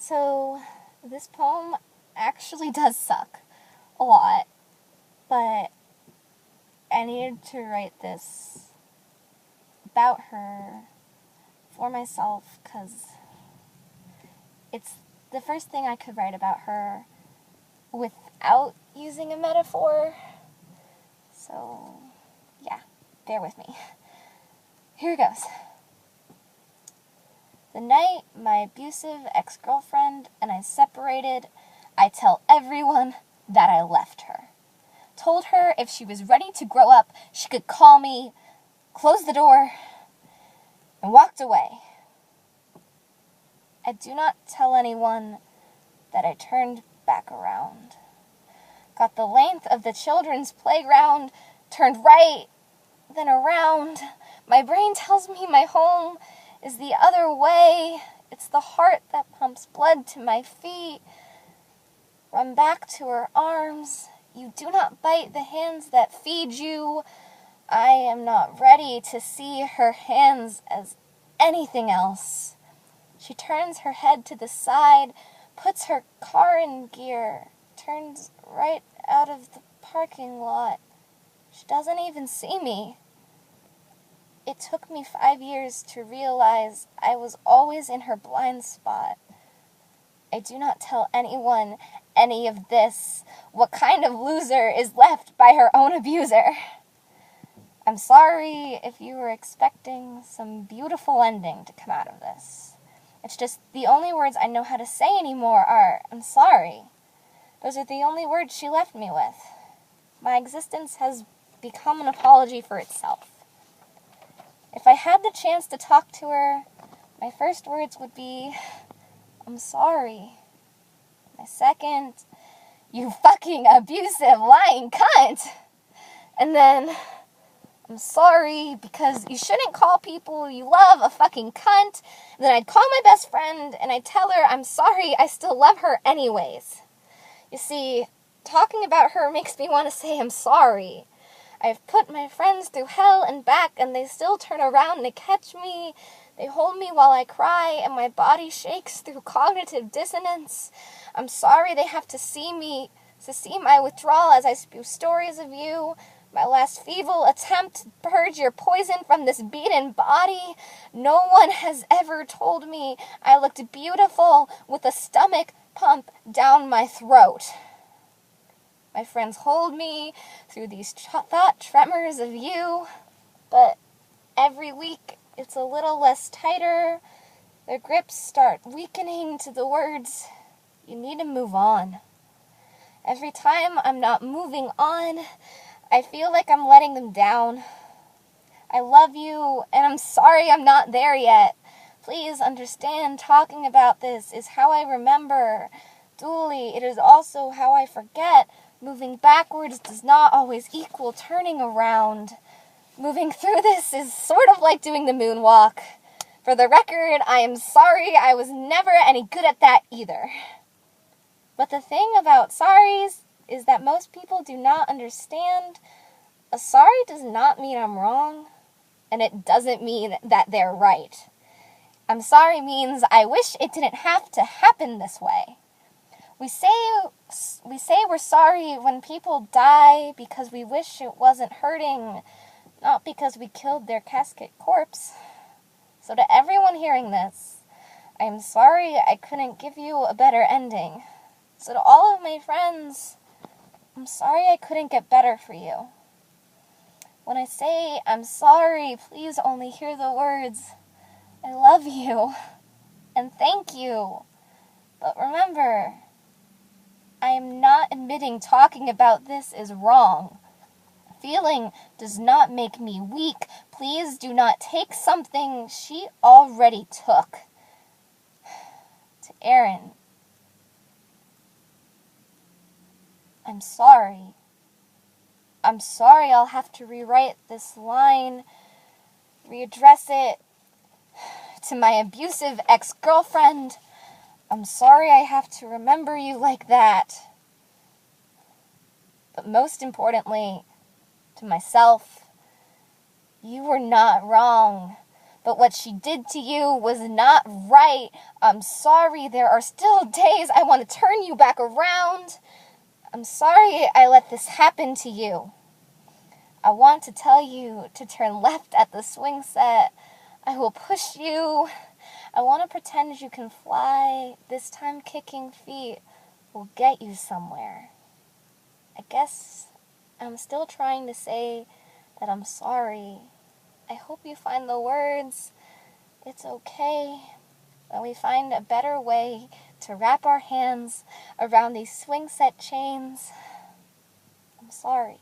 So, this poem actually does suck a lot, but I needed to write this about her for myself because it's the first thing I could write about her without using a metaphor. So, yeah, bear with me. Here it goes. The night my abusive ex-girlfriend and I separated, I tell everyone that I left her. Told her if she was ready to grow up, she could call me, closed the door, and walked away. I do not tell anyone that I turned back around. Got the length of the children's playground, turned right, then around. My brain tells me my home is the other way. It's the heart that pumps blood to my feet. Run back to her arms. You do not bite the hands that feed you. I am not ready to see her hands as anything else. She turns her head to the side, puts her car in gear, turns right out of the parking lot. She doesn't even see me. It took me 5 years to realize I was always in her blind spot. I do not tell anyone any of this. What kind of loser is left by her own abuser? I'm sorry if you were expecting some beautiful ending to come out of this. It's just the only words I know how to say anymore are, I'm sorry. Those are the only words she left me with. My existence has become an apology for itself. If I had the chance to talk to her, my first words would be, I'm sorry. My second, you fucking abusive, lying cunt. And then, I'm sorry because you shouldn't call people you love a fucking cunt. And then I'd call my best friend and I'd tell her I'm sorry, I still love her anyways. You see, talking about her makes me want to say I'm sorry. I've put my friends through hell and back, and they still turn around to catch me. They hold me while I cry, and my body shakes through cognitive dissonance. I'm sorry they have to see me, to see my withdrawal as I spew stories of you. My last feeble attempt to purge your poison from this beaten body. No one has ever told me I looked beautiful with a stomach pump down my throat. My friends hold me through these thought tremors of you, but every week it's a little less tighter. Their grips start weakening to the words, you need to move on. Every time I'm not moving on, I feel like I'm letting them down. I love you, and I'm sorry I'm not there yet. Please understand, talking about this is how I remember. Duly, it is also how I forget. Moving backwards does not always equal turning around. Moving through this is sort of like doing the moonwalk. For the record, I am sorry I was never any good at that either. But the thing about sorries is that most people do not understand. A sorry does not mean I'm wrong, and it doesn't mean that they're right. I'm sorry means I wish it didn't have to happen this way. We say we're sorry when people die because we wish it wasn't hurting, not because we killed their casket corpse. So to everyone hearing this, I am sorry I couldn't give you a better ending. So to all of my friends, I'm sorry I couldn't get better for you. When I say I'm sorry, please only hear the words, I love you, and thank you. But remember, I am not admitting talking about this is wrong. Feeling does not make me weak. Please do not take something she already took. To Aaron, I'm sorry. I'm sorry I'll have to rewrite this line, readdress it to my abusive ex-girlfriend. I'm sorry I have to remember you like that. But most importantly, to myself, you were not wrong. but what she did to you was not right. I'm sorry, there are still days I want to turn you back around. I'm sorry I let this happen to you. I want to tell you to turn left at the swing set. I will push you. I want to pretend you can fly. This time kicking feet will get you somewhere. I guess I'm still trying to say that I'm sorry. I hope you find the words. It's okay. That we find a better way to wrap our hands around these swing set chains. I'm sorry.